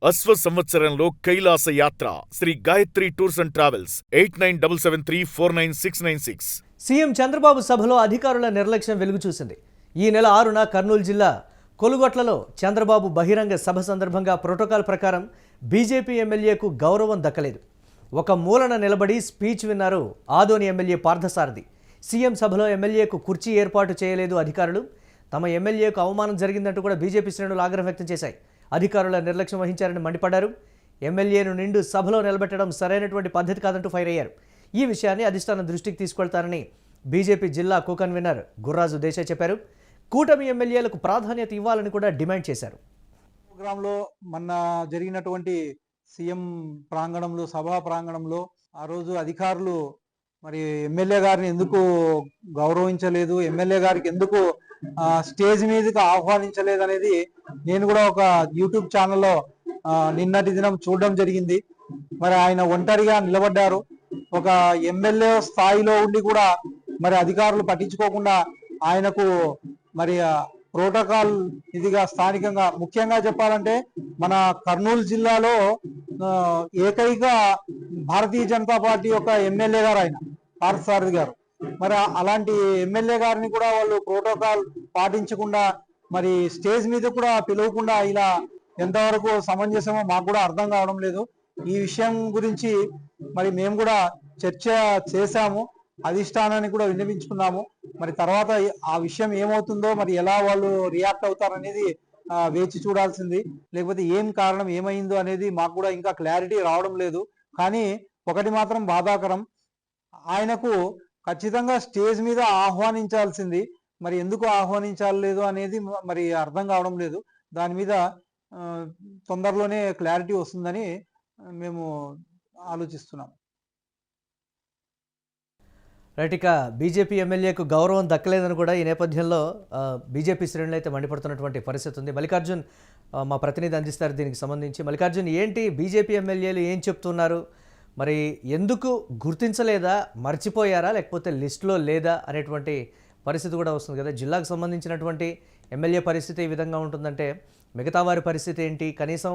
అశ్వ సంవత్సరంలో కైలాస యాత్ర Shri Gayatri tours and travels 8977349696. CM Chandrababu సభలో అధికారుల నిర్లక్ష్యం వెలుగు చూసింది. ఈ నెల 6న కర్నూలు జిల్లా కొలుగొట్లలో చంద్రబాబు బహిరంగ సభ సందర్భంగా ప్రోటోకాల్ ప్రకారం బీజేపీ ఎమ్మెల్యేకు గౌరవం దక్కలేదు. ఒక మూలన నిలబడి స్పీచ్ విన్నారు ఆదోని ఎమ్మెల్యే పార్థసారథి. సీఎం సభలో ఎమ్మెల్యేకు కుర్చీ ఏర్పాటు చేయలేదు అధికారులు. తమ ఎమ్మెల్యేకు అవమానం జరిగిందంటూ కూడా బీజేపీ శ్రేణులు ఆగ్రహం వ్యక్తం చేశాయి. అధికారుల నిర్లక్ష్యం వహించారని మండిపడ్డారు. ఎమ్మెల్యేను నిండు సభలో నిలబెట్టడం సరైనటువంటి పద్ధతి కాదంటూ ఫైర్ అయ్యారు. ఈ విషయాన్ని అధిష్టానం దృష్టికి తీసుకెళ్తారని బీజేపీ జిల్లా కో కన్వీనర్ గుర్రాజు దేశాయ్ చెప్పారు. కూటమి ఎమ్మెల్యేలకు ప్రాధాన్యత ఇవ్వాలని కూడా డిమాండ్ చేశారు. ప్రోగ్రాంలో మొన్న జరిగినటువంటి సీఎం ప్రాంగణంలో సభా ప్రాంగణంలో ఆ రోజు అధికారులు మరి ఎమ్మెల్యే గారిని ఎందుకు గౌరవించలేదు, ఎమ్మెల్యే గారికి ఎందుకు స్టేజ్ మీదకి ఆహ్వానించలేదు అనేది నేను కూడా ఒక యూట్యూబ్ ఛానల్లో నిన్నటి దినం చూడడం జరిగింది. మరి ఆయన ఒంటరిగా నిలబడ్డారు. ఒక ఎమ్మెల్యే స్థాయిలో ఉండి కూడా మరి అధికారులు పట్టించుకోకుండా ఆయనకు మరి ప్రోటోకాల్ ఇదిగా స్థానికంగా ముఖ్యంగా చెప్పాలంటే మన కర్నూలు జిల్లాలో ఏకైక భారతీయ జనతా పార్టీ యొక్క ఎమ్మెల్యే గారు ఆయన పార్థసారథి గారు. మరి అలాంటి ఎమ్మెల్యే గారిని కూడా వాళ్ళు ప్రోటోకాల్ పాటించకుండా మరి స్టేజ్ మీద కూడా పిలవకుండా ఇలా ఎంతవరకు సమంజసమో మాకు కూడా అర్థం కావడం లేదు. ఈ విషయం గురించి మరి మేము కూడా చర్చ చేశాము, అధిష్టానాన్ని కూడా విన్నవించుకున్నాము. మరి తర్వాత ఆ విషయం ఏమవుతుందో మరి ఎలా వాళ్ళు రియాక్ట్ అవుతారనేది వేచి చూడాల్సింది. లేకపోతే ఏం కారణం ఏమైందో అనేది మాకు కూడా ఇంకా క్లారిటీ రావడం లేదు. కానీ ఒకటి మాత్రం బాధాకరం, ఆయనకు ఖచ్చితంగా స్టేజ్ మీద ఆహ్వానించాల్సింది. మరి ఎందుకు ఆహ్వానించలేదు అనేది మరి అర్థం కావడం లేదు. దాని మీద తొందరలోనే క్లారిటీ వస్తుందని మేము ఆలోచిస్తున్నాం. రైట్, ఇక బీజేపీ ఎమ్మెల్యేకు గౌరవం దక్కలేదని కూడా ఈ నేపథ్యంలో బీజేపీ శ్రేణులు అయితే మండిపడుతున్నటువంటి పరిస్థితి ఉంది. మల్లికార్జున్ మా ప్రతినిధి అందిస్తారు దీనికి సంబంధించి. మల్లికార్జున్, ఏంటి బీజేపీ ఎమ్మెల్యేలు ఏం చెప్తున్నారు? మరి ఎందుకు గుర్తించలేదా, మర్చిపోయారా, లేకపోతే లిస్టులో లేదా అనేటువంటి పరిస్థితి కూడా వస్తుంది కదా. జిల్లాకు సంబంధించినటువంటి ఎమ్మెల్యే పరిస్థితి ఈ విధంగా ఉంటుందంటే మిగతా వారి పరిస్థితి ఏంటి? కనీసం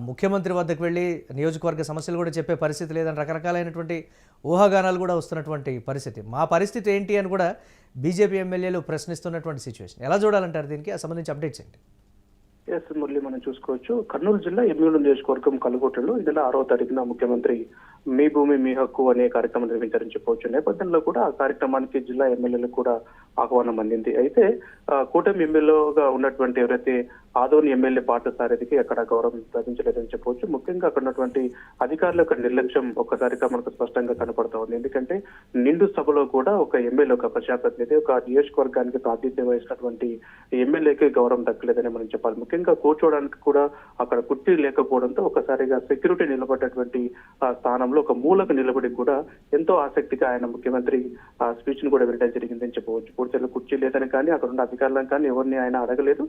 ముఖ్యమంత్రి వద్దకు వెళ్ళి నియోజకవర్గ సమస్యలు కూడా చెప్పే పరిస్థితి లేదని రకరకాలైనటువంటి ఊహాగానాలు కూడా వస్తున్నటువంటి పరిస్థితి. మా పరిస్థితి ఏంటి అని కూడా బీజేపీ ఎమ్మెల్యేలు ప్రశ్నిస్తున్నటువంటి సిచ్యువేషన్ ఎలా చూడాలంటారు? దీనికి సంబంధించి అప్డేట్స్ ఏంటి? ఎస్ మురళి, మనం చూసుకోవచ్చు కర్నూలు జిల్లా ఎమ్మెల్యే నియోజకవర్గం కలుగొట్టలో ఈ నెల 6వ తారీఖున ముఖ్యమంత్రి మీ భూమి మీ హక్కు అనే కార్యక్రమం నిర్వహించారని చెప్పవచ్చు. నేపథ్యంలో కూడా ఆ కార్యక్రమానికి జిల్లా ఎమ్మెల్యేలకు కూడా ఆహ్వానం అందింది. అయితే కూటమి ఎమ్మెల్యేగా ఉన్నటువంటి ఎవరైతే ఆదోని ఎమ్మెల్యే పార్థసారథికి అక్కడ గౌరవం లభించలేదని చెప్పవచ్చు. ముఖ్యంగా అక్కడ ఉన్నటువంటి అధికారుల యొక్క నిర్లక్ష్యం ఒక్కసారిగా మనకు స్పష్టంగా కనపడతా ఉంది. ఎందుకంటే నిండు సభలో కూడా ఒక ఎమ్మెల్యే, ఒక ప్రజాప్రతినిధి, ఒక నియోజకవర్గానికి ప్రాతినిధ్యం వహించినటువంటి ఎమ్మెల్యేకి గౌరవం దక్కలేదని మనం చెప్పాలి. ముఖ్యంగా కూర్చోవడానికి కూడా అక్కడ కుర్చీ లేకపోవడంతో ఒకసారిగా సెక్యూరిటీ నిలబడ్డటువంటి స్థానంలో ఒక మూలకు నిలబడి కూడా ఎంతో ఆసక్తిగా ఆయన ముఖ్యమంత్రి ఆ స్పీచ్ ను కూడా వినడం జరిగిందని చెప్పవచ్చు. పూర్తిలో కుర్చీ లేదని కానీ అక్కడ ఉన్న అధికారులను కానీ ఎవరిని ఆయన అడగలేదు.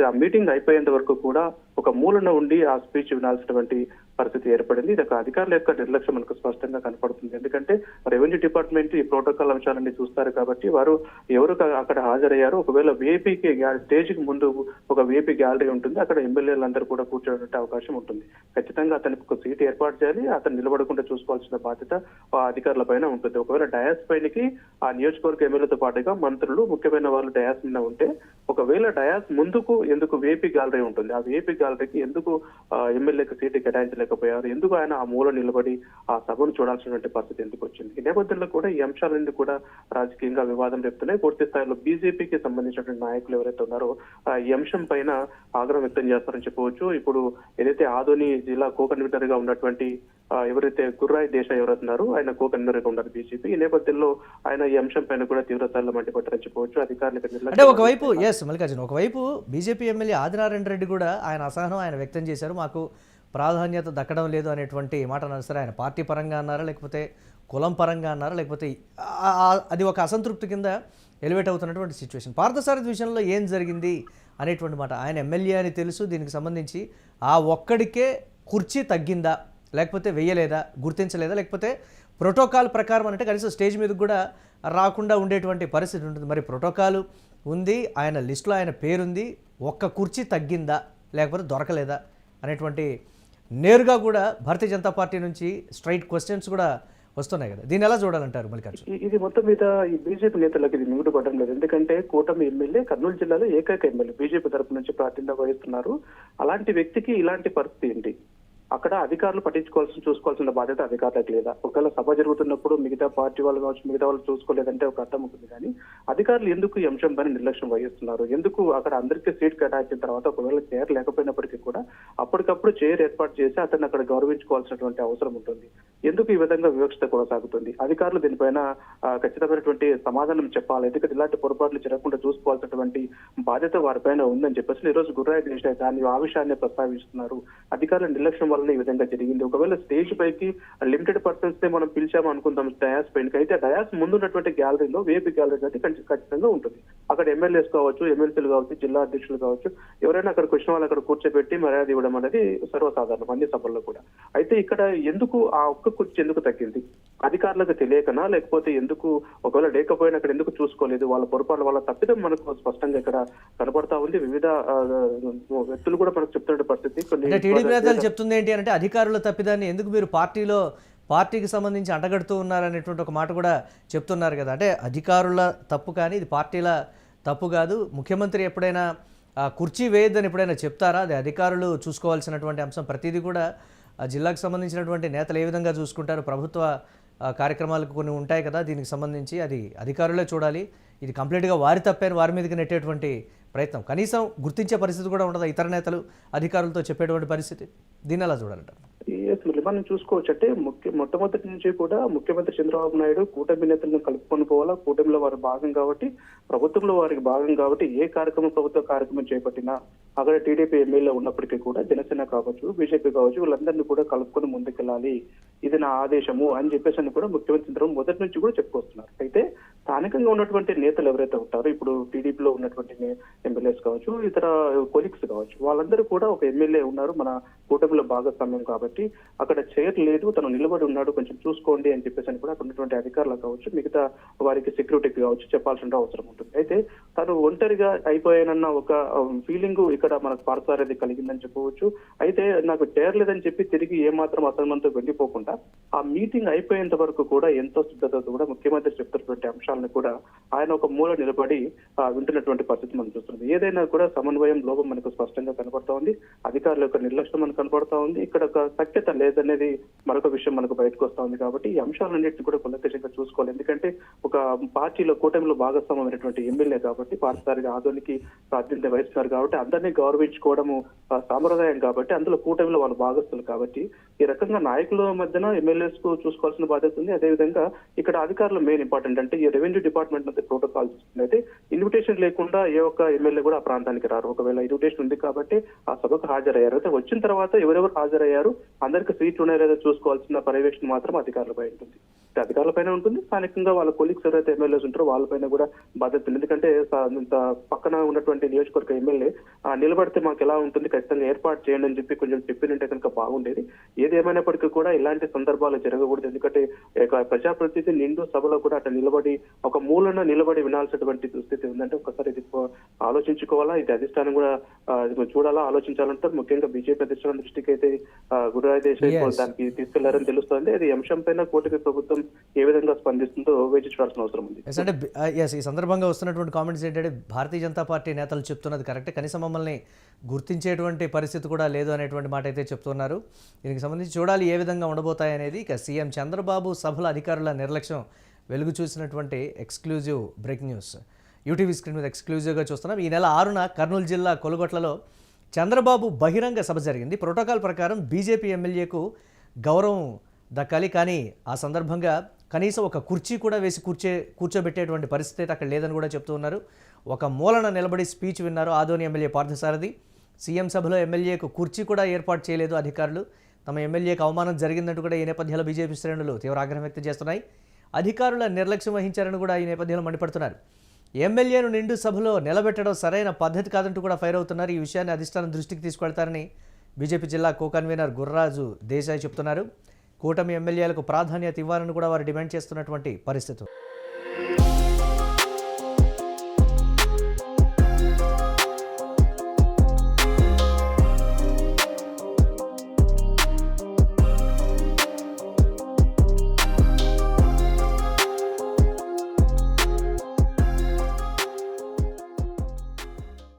ఆ మీటింగ్ అయిపోయేంత వరకు కూడా ఒక మూలన ఉండి ఆ స్పీచ్ వినాల్సినటువంటి పరిస్థితి ఏర్పడింది. ఇది ఒక అధికారుల యొక్క నిర్లక్ష్యం మనకు స్పష్టంగా కనపడుతుంది. ఎందుకంటే రెవెన్యూ డిపార్ట్మెంట్ ఈ ప్రోటోకాల్ అంశాలన్నీ చూస్తారు కాబట్టి వారు ఎవరు అక్కడ హాజరయ్యారు, ఒకవేళ విఐపీకి స్టేజ్ కి ముందు ఒక విఐపీ గ్యాలరీ ఉంటుంది, అక్కడ ఎమ్మెల్యేలందరూ కూడా కూర్చోవడానికి అవకాశం ఉంటుంది. ఖచ్చితంగా అతనికి ఒక సీట్ ఏర్పాటు చేయాలి, అతను నిలబడకుండా చూసుకోవాల్సిన బాధ్యత ఆ అధికారుల పైన ఉంటుంది. ఒకవేళ డయాస్ పైనకి ఆ నియోజకవర్గ ఎమ్మెల్యేతో పాటుగా మంత్రులు, ముఖ్యమైన వాళ్ళు డయాస్ మీద ఉంటే, ఒకవేళ డయాస్ ముందుకు ఎందుకు విఐపీ గ్యాలరీ ఉంటుంది, ఆ విఐపీ గ్యాలరీకి ఎందుకు ఎమ్మెల్యేకి సీటు కేటాయించలేకపోయారు, ఎందుకు ఆయన ఆ మూల నిలబడి ఆ సభను చూడాల్సినటువంటి పరిస్థితి ఎందుకు వచ్చింది? ఈ నేపథ్యంలో కూడా ఈ అంశాలన్నీ కూడా రాజకీయంగా వివాదం రేపుతున్నాయి. పూర్తి స్థాయిలో బీజేపీకి సంబంధించినటువంటి నాయకులు ఎవరైతే ఉన్నారో ఈ అంశం పైన ఆగ్రహం వ్యక్తం చేస్తారని చెప్పవచ్చు. ఇప్పుడు ఏదైతే ఆదోని జిల్లా కో కన్వీనర్ గా ఉన్నటువంటి ఎవరైతే గుర్రాయ్ దేశాయ్ ఎవరున్నారో ఆయన కో కన్వీనర్ గా ఉన్నారు బీజేపీ. ఈ నేపథ్యంలో ఆయన ఈ అంశం పైన కూడా తీవ్ర స్థాయిలో మండిపడ్డారని చెప్పవచ్చు. అధికారులకు అంటే ఒకవైపు మల్లికార్జున్, ఒకవైపు బీజేపీ ఎమ్మెల్యే ఆదినారాయణ రెడ్డి కూడా ఆయన అసహనం ఆయన వ్యక్తం చేశారు. మాకు ప్రాధాన్యత దక్కడం లేదు అనేటువంటి మాట అన్నారు. సరే, ఆయన పార్టీ పరంగా అన్నారా, లేకపోతే కులం పరంగా అన్నారా, లేకపోతే అది ఒక అసంతృప్తి కింద ఎలివేట్ అవుతున్నటువంటి సిచ్యువేషన్. పార్థసారథి విషయంలో ఏం జరిగింది అనేటువంటి మాట, ఆయన ఎమ్మెల్యే అని తెలుసు. దీనికి సంబంధించి ఆ ఒక్కడికే కుర్చీ తగ్గిందా, లేకపోతే వెయ్యలేదా, గుర్తించలేదా, లేకపోతే ప్రోటోకాల్ ప్రకారం అంటే కనీసం స్టేజ్ మీదకి కూడా రాకుండా ఉండేటువంటి పరిస్థితి ఉంటుంది. మరి ప్రోటోకాల్ ఉంది, ఆయన లిస్టులో ఆయన పేరుంది, ఒక్క కుర్చీ తగ్గిందా లేకపోతే దొరకలేదా? అనేటువంటి నేరుగా కూడా భారతీయ జనతా పార్టీ నుంచి స్ట్రైట్ క్వశ్చన్స్ కూడా వస్తున్నాయి కదా, దీన్ని ఎలా చూడాలంటారు మల్లికార్జున్? ఇది మొత్తం మీద ఈ బీజేపీ నేతలకు ఇది మిగుడు పడడం లేదు. ఎందుకంటే కూటమి ఎమ్మెల్యే కర్నూలు జిల్లాలో ఏకైక ఎమ్మెల్యే బీజేపీ తరపు నుంచి ప్రాతినిధ్యం వహిస్తున్నారు. అలాంటి వ్యక్తికి ఇలాంటి పరిస్థితి ఏంటి? అక్కడ అధికారులు చూసుకోవాల్సిన బాధ్యత అధికారులకు లేదా? ఒకవేళ సభ జరుగుతున్నప్పుడు మిగతా పార్టీ వాళ్ళు కావచ్చు, మిగతా వాళ్ళు చూసుకోలేదంటే ఒక అర్థం ఉంటుంది. కానీ అధికారులు ఎందుకు ఈ అంశం పైన నిర్లక్ష్యం వహిస్తున్నారు? ఎందుకు అక్కడ అందరికీ సీట్ కేటాయించిన తర్వాత ఒకవేళ చైర్ లేకపోయినప్పటికీ కూడా అప్పటికప్పుడు చైర్ ఏర్పాటు చేసి అతన్ని అక్కడ గౌరవించుకోవాల్సినటువంటి అవసరం ఉంటుంది. ఎందుకు ఈ విధంగా వివక్షత కొనసాగుతుంది? అధికారులు దీనిపైన ఖచ్చితమైనటువంటి సమాధానం చెప్పాలి. ఎందుకంటే ఇలాంటి పొరపాట్లు జరగకుండా చూసుకోవాల్సినటువంటి బాధ్యత వారిపైన ఉందని చెప్పేసి ఈ రోజు గుర్రాయి దేశాయ్ దాని ఆ విషయాన్ని ప్రస్తావిస్తున్నారు. అధికారుల నిర్లక్ష్యం వల్ల ఈ విధంగా జరిగింది. ఒకవేళ స్టేజ్ పైకి లిమిటెడ్ పర్సన్స్ నే మనం పిలిచాము అనుకుందాం డయాస్ పైన, అయితే డయాస్ ముందు ఉన్నటువంటి గ్యాలరీలో వేపీ గ్యాలరీ అయితే ఖచ్చితంగా ఉంటుంది. అక్కడ ఎమ్మెల్యేస్ కావచ్చు, ఎమ్మెల్సీలు కావచ్చు, జిల్లా అధ్యక్షులు కావచ్చు, ఎవరైనా అక్కడికి వచ్చిన వాళ్ళు అక్కడ కూర్చోబెట్టి మర్యాద ఇవ్వడం అనేది సర్వసాధారణం అన్ని సభల్లో కూడా. అయితే ఇక్కడ ఎందుకు ఆ ఒక్క కుర్చీ ఎందుకు తగ్గింది? అధికారులకు తెలియకనా, లేకపోతే ఎందుకు ఒకవేళ లేకపోయినా అక్కడ ఎందుకు చూసుకోలేదు? వాళ్ళ పొరపాటు వాళ్ళ తప్పిదం మనకు స్పష్టంగా ఇక్కడ కనబడతా ఉంది. వివిధ వ్యక్తులు కూడా మనకు చెప్తున్న పరిస్థితి. టీడీపీ నేతలు చెప్తుంది ఏంటి అంటే అధికారుల తప్పిదాన్ని ఎందుకు మీరు పార్టీకి సంబంధించి అంటగడుతూ ఉన్నారనేటువంటి ఒక మాట కూడా చెప్తున్నారు కదా. అంటే అధికారుల తప్పు కానీ ఇది పార్టీల తప్పు కాదు. ముఖ్యమంత్రి ఎప్పుడైనా కుర్చీ వేయద్దని ఎప్పుడైనా చెప్తారా? అది అధికారులు చూసుకోవాల్సినటువంటి అంశం. ప్రతిదీ కూడా జిల్లాకు సంబంధించినటువంటి నేతలు ఏ విధంగా చూసుకుంటారు? ప్రభుత్వ కార్యక్రమాలకు కొన్ని ఉంటాయి కదా, దీనికి సంబంధించి అది అధికారులే చూడాలి. ఇది కంప్లీట్గా వారి తప్పని వారి మీదకి నెట్టేటువంటి ప్రయత్నం కనీసం గుర్తించే పరిస్థితి కూడా ఉండదు. ఇతర నేతలు అధికారులతో చెప్పేటువంటి పరిస్థితి, దీన్ని ఎలా చూడాలంటారు? మనం చూసుకోవచ్చు. అంటే మొట్టమొదటి నుంచి కూడా ముఖ్యమంత్రి చంద్రబాబు నాయుడు కూటమి నేతలను కలుపుకొని పోవాలా, కూటమిలో వారి భాగం కాబట్టి, ప్రభుత్వంలో వారికి భాగం కాబట్టి ఏ ప్రభుత్వ కార్యక్రమం చేపట్టినా అక్కడ టీడీపీ ఎమ్మెల్యే ఉన్నప్పటికీ కూడా జనసేన కావచ్చు, బీజేపీ కావచ్చు, వీళ్ళందరినీ కూడా కలుపుకొని ముందుకెళ్ళాలి, ఇది నా ఆదేశము అని చెప్పేసి అని కూడా ముఖ్యమంత్రి చంద్రబాబు మొదటి నుంచి కూడా చెప్పుకొస్తున్నారు. అయితే స్థానికంగా ఉన్నటువంటి నేతలు ఎవరైతే ఉంటారో, ఇప్పుడు టీడీపీలో ఉన్నటువంటి ఎమ్మెల్యేస్ కావచ్చు, ఇతర కొలీగ్స్ కావచ్చు, వాళ్ళందరూ కూడా ఒక ఎమ్మెల్యే ఉన్నారు మన కూటమిలో భాగస్వామ్యం కాబట్టి అక్కడ చైర్ లేదు, తను నిలబడి ఉన్నాడు, కొంచెం చూసుకోండి అని చెప్పేసి అని కూడా అక్కడ ఉన్నటువంటి అధికారులు కావచ్చు, మిగతా వారికి సెక్యూరిటీకి కావచ్చు చెప్పాల్సిన అవసరం ఉంటుంది. అయితే తను ఒంటరిగా అయిపోయానన్న ఒక ఫీలింగ్ ఇక్కడ మనకు పార్సారేది కలిగిందని చెప్పవచ్చు. అయితే నాకు చైర్ లేదని చెప్పి తిరిగి ఏమాత్రం అసహనంతో వెళ్ళిపోకుండా ఆ మీటింగ్ అయిపోయేంత వరకు కూడా ఎంతో సిద్ధతతో కూడా ముఖ్యమంత్రి చెప్తున్నటువంటి అంశాలను కూడా ఆయన ఒక మూల నిలబడి వింటున్నటువంటి పరిస్థితి మనం చూస్తుంది. ఏదైనా కూడా సమన్వయం లోపం మనకు స్పష్టంగా కనబడతా ఉంది. అధికారుల యొక్క నిర్లక్ష్యం మనకు కనబడతా ఉంది. ఇక్కడ ఒక సఖ్యత లేదనేది మరొక విషయం మనకు బయటకు వస్తా ఉంది. కాబట్టి ఈ అంశాలన్నింటినీ కూడా కులకషంగా చూసుకోవాలి. ఎందుకంటే ఒక పార్టీలో కూటమిలో భాగస్వామ్యమైనటువంటి ఎమ్మెల్యే కాబట్టి, పార్టీసారిగా ఆధునికి ప్రాతినిధ్యం వహిస్తున్నారు కాబట్టి, అందరినీ గౌరవించుకోవడము సాంప్రదాయం కాబట్టి, అందులో కూటమిలో వాళ్ళు భాగస్తులు కాబట్టి, ఈ రకంగా నాయకుల మధ్యన ఎమ్మెల్యేస్ కు చూసుకోవాల్సిన బాధ్యత ఉంది. అదేవిధంగా ఇక్కడ అధికారులు మెయిన్ ఇంపార్టెంట్. అంటే ఈ రెవెన్యూ డిపార్ట్మెంట్ మధ్య ప్రోటోకాల్ అయితే ఇన్విటేషన్ లేకుండా ఏ ఒక్క ఎమ్మెల్యే కూడా ఆ ప్రాంతానికి రారు. ఒకవేళ ఇన్విటేషన్ ఉంది కాబట్టి ఆ సభకు హాజరయ్యారు. అయితే వచ్చిన తర్వాత ఎవరెవరు హాజరయ్యారు, అందరికి సీట్లు ఉన్నాయో లేదో చూసుకోవాల్సిన పర్యవేక్షణ మాత్రం అధికారులపై ఉంటుంది. అధికారులపైన ఉంటుంది. స్థానికంగా వాళ్ళ కొలీగ్స్ ఎవరైతే ఎమ్మెల్యేస్ ఉంటారో వాళ్ళపైన కూడా బాధ్యత ఉంది. ఎందుకంటే పక్కన ఉన్నటువంటి నియోజకవర్గ ఎమ్మెల్యే నిలబడితే మాకు ఎలా ఉంటుంది, ఖచ్చితంగా ఏర్పాటు చేయండి అని చెప్పి కొంచెం చెప్పినంటే కనుక బాగుండేది. ఏది ఏమైనప్పటికీ కూడా ఇలాంటి సందర్భాలు జరగకూడదు. ఎందుకంటే ప్రజాప్రతినిధి నిండు సభలో కూడా అట్లా నిలబడి ఒక మూలన నిలబడి వినాల్సినటువంటి దుస్థితి ఉందంటే ఒకసారి ఇది ఆలోచించుకోవాలా. ఇది అధిష్టానం కూడా చూడాలా, ఆలోచించాలంటారు. ముఖ్యంగా బీజేపీ అధిష్టానం దృష్టికి అయితే గురురాయ్ దేశాయ్ దానికి తీసుకెళ్లారని తెలుస్తోంది. అది అంశం పైన కూటమి ప్రభుత్వం ఏ విధంగా స్పందిస్తుందో వేచి చూడాల్సిన అవసరం ఉంది. అంటే ఈ సందర్భంగా వస్తున్నటువంటి కామెంట్స్ ఏంటంటే భారతీయ జనతా పార్టీ నేతలు చెప్తున్నది కరెక్ట్, కనీసం మమ్మల్ని గుర్తించేటువంటి పరిస్థితి కూడా లేదు అనేటువంటి మాట అయితే చెప్తున్నారు. దీనికి సంబంధించి చూడాలి ఏ విధంగా ఉండబోతాయి అనేది. ఇక సీఎం చంద్రబాబు సభల అధికారుల నిర్లక్ష్యం వెలుగు చూసినటువంటి exclusive break news UTV screen మీద ఎక్స్క్లూజివ్గా చూస్తున్నాం. ఈ నెల 6న కర్నూలు జిల్లా కొలుగొట్లలో చంద్రబాబు బహిరంగ సభ జరిగింది. ప్రోటోకాల్ ప్రకారం బీజేపీ ఎమ్మెల్యేకు గౌరవం దక్కాలి, కానీ ఆ సందర్భంగా కనీసం ఒక కుర్చీ కూడా వేసి కూర్చోబెట్టేటువంటి పరిస్థితి అక్కడ లేదని కూడా చెప్తూ ఉన్నారు. ఒక మూలన నిలబడి స్పీచ్ విన్నారు ఆదోని ఎమ్మెల్యే పార్థసారథి. సీఎం సభలో ఎమ్మెల్యేకు కుర్చీ కూడా ఏర్పాటు చేయలేదు అధికారులు. తమ ఎమ్మెల్యేకు అవమానం జరిగిందంటూ కూడా ఈ నేపథ్యంలో బీజేపీ శ్రేణులు తీవ్ర ఆగ్రహం వ్యక్తం చేస్తున్నాయి. అధికారుల నిర్లక్ష్యం వహించారని కూడా ఈ నేపథ్యంలో మండిపడుతున్నారు. ఎమ్మెల్యేను నిండు సభలో నిలబెట్టడం సరైన పద్ధతి కాదంటూ కూడా ఫైర్ అవుతున్నారు. ఈ విషయాన్ని అధిష్టానం దృష్టికి తీసుకెళ్తారని బీజేపీ జిల్లా కో కన్వీనర్ గుర్రాజు దేశాయ్ చెప్తున్నారు. కూటమి ఎమ్మెల్యేలకు ప్రాధాన్యత ఇవ్వాలని కూడా వారు డిమాండ్ చేస్తున్నటువంటి పరిస్థితి.